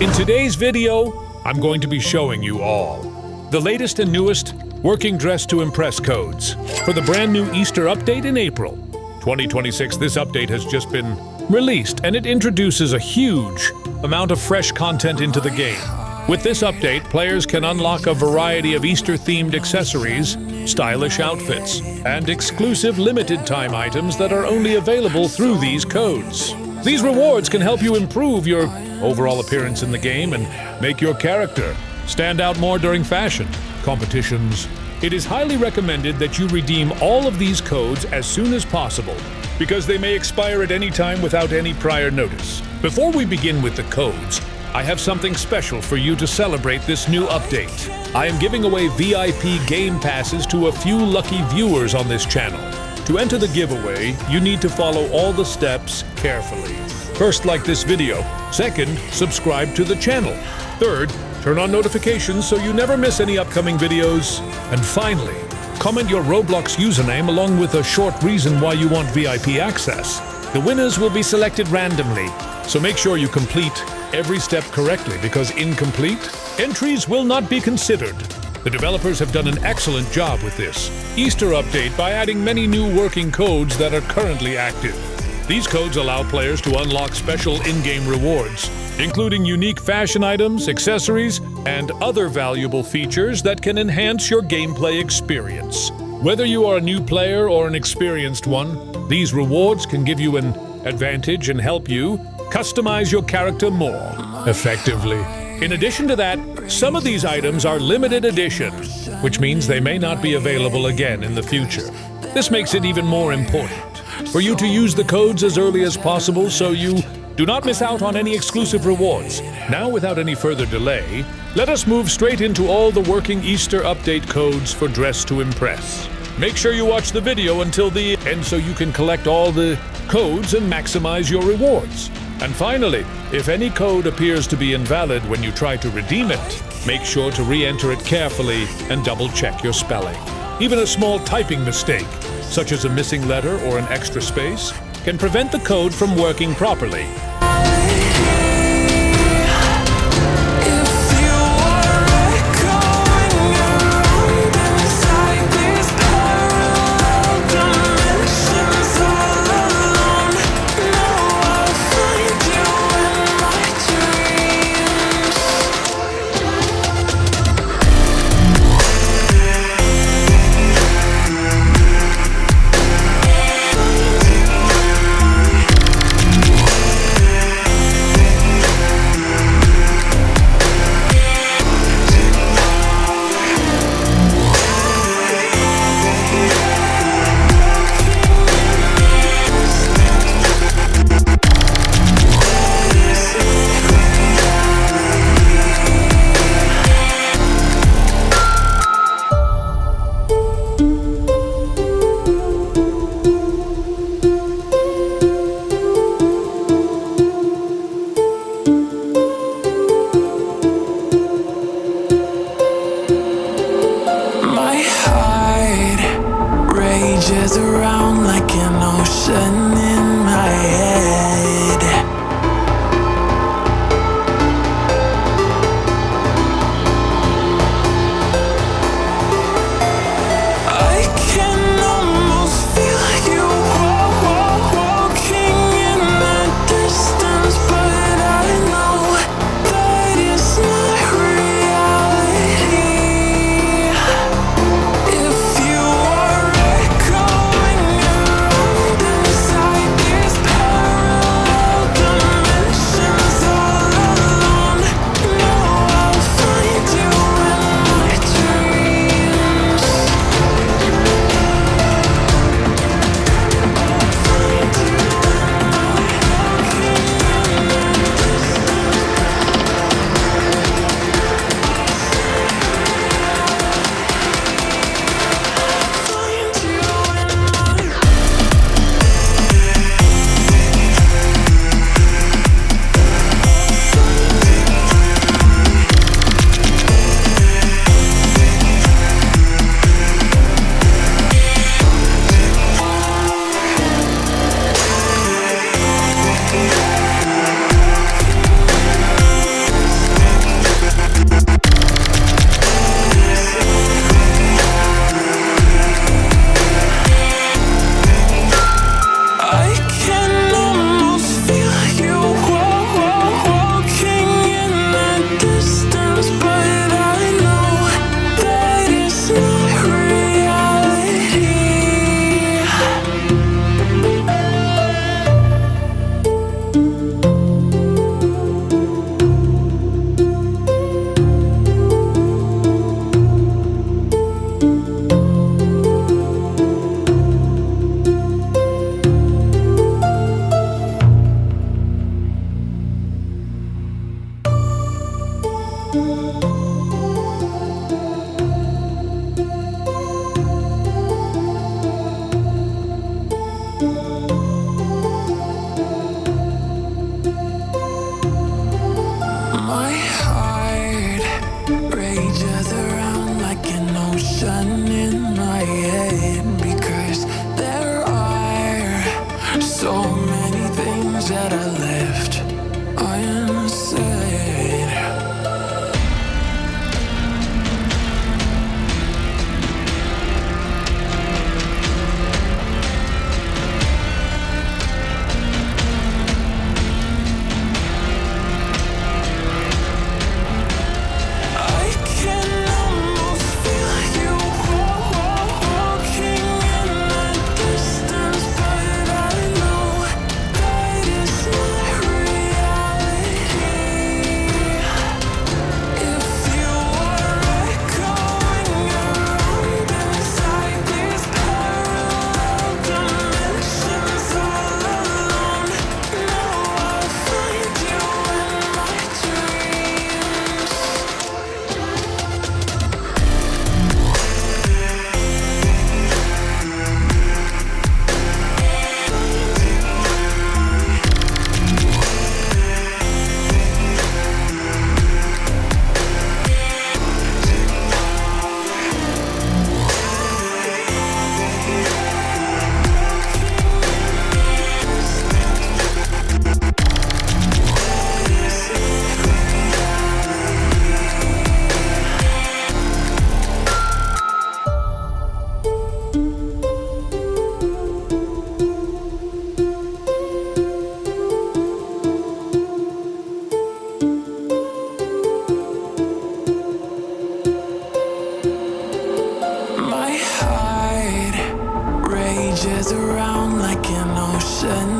In today's video, I'm going to be showing you all the latest and newest working dress to impress codes for the brand new Easter update in April 2026. This update has just been released and it introduces a huge amount of fresh content into the game. With this update, players can unlock a variety of Easter-themed accessories, stylish outfits, and exclusive limited-time items that are only available through these codes. These rewards can help you improve your overall appearance in the game and make your character stand out more during fashion competitions. It is highly recommended that you redeem all of these codes as soon as possible, because they may expire at any time without any prior notice. Before we begin with the codes, I have something special for you to celebrate this new update. I am giving away VIP game passes to a few lucky viewers on this channel. To enter the giveaway, you need to follow all the steps carefully. First, like this video. Second, subscribe to the channel. Third, turn on notifications so you never miss any upcoming videos. And finally, comment your Roblox username along with a short reason why you want VIP access. The winners will be selected randomly, so make sure you complete every step correctly, because incomplete entries will not be considered. The developers have done an excellent job with this Easter update by adding many new working codes that are currently active. These codes allow players to unlock special in-game rewards, including unique fashion items, accessories, and other valuable features that can enhance your gameplay experience. Whether you are a new player or an experienced one, these rewards can give you an advantage and help you customize your character more effectively. In addition to that, some of these items are limited edition, which means they may not be available again in the future. This makes it even more important for you to use the codes as early as possible so you do not miss out on any exclusive rewards. Now, without any further delay, let us move straight into all the working Easter update codes for Dress to Impress. Make sure you watch the video until the end so you can collect all the codes and maximize your rewards. And finally, if any code appears to be invalid when you try to redeem it, make sure to re-enter it carefully and double-check your spelling. Even a small typing mistake, such as a missing letter or an extra space, can prevent the code from working properly. heart rages around like an ocean in my head, because there are so many things that I left unsaid. I can almost feel you walking in the distance, but I know that is not reality. If you are echoing around inside these parallel dimensions all alone, now I'll find you in my dreams. My heart rages around like an ocean